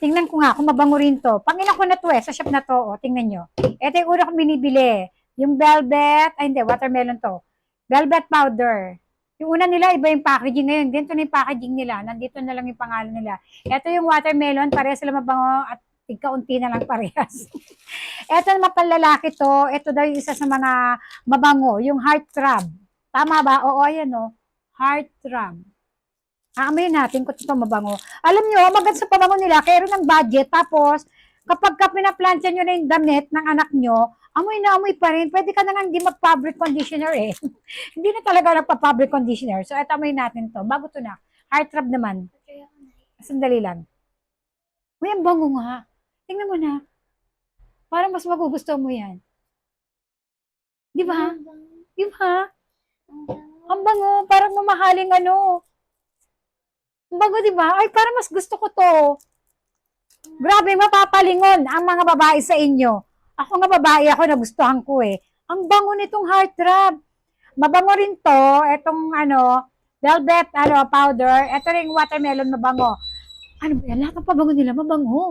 Tingnan ko nga kung mabango rin to. Pangilan ko na to sa shop na to. O, tingnan nyo. Ito yung una kong binibili. Yung velvet, ay hindi, watermelon to. Velvet powder. Yung una nila, iba yung packaging ngayon. Dito na yung packaging nila. Nandito na lang yung pangalan nila. Ito yung watermelon, parehas sila mabango at tigkaunti na lang parehas. Ito naman panlalaki to. Ito daw yung isa sa mga mabango, yung heart throb. Tama ba? Oo, ayan o. Heart throb. Aamayin natin kung ito mabango. Alam nyo, maganda sa pabango nila, kaya ng budget. Tapos, kapag ka pinaplansya nyo na yung damit ng anak nyo, amoy na amoy pa rin. Pwede ka na nga hindi mag-fabric conditioner eh. Hindi na talaga nagpa-fabric conditioner. So, ito amoy natin to. Bago to na. Heart throb naman. Sandali lang. Uy, ang bango nga. Tingnan mo na. Parang mas magugustuhan mo yan. Di ba? Di ba? Ang bango. Parang mamahaling ano. Ang bango, di ba? Ay, parang mas gusto ko to. Grabe, mapapalingon ang mga babae sa inyo. Ako nga babae ako, nagustuhan ko eh. Ang bango nitong heartthrob. Mabango rin to, etong velvet powder. Ito rin watermelon mabango. Ano ba yan? Lahat ng pabango nila mabango.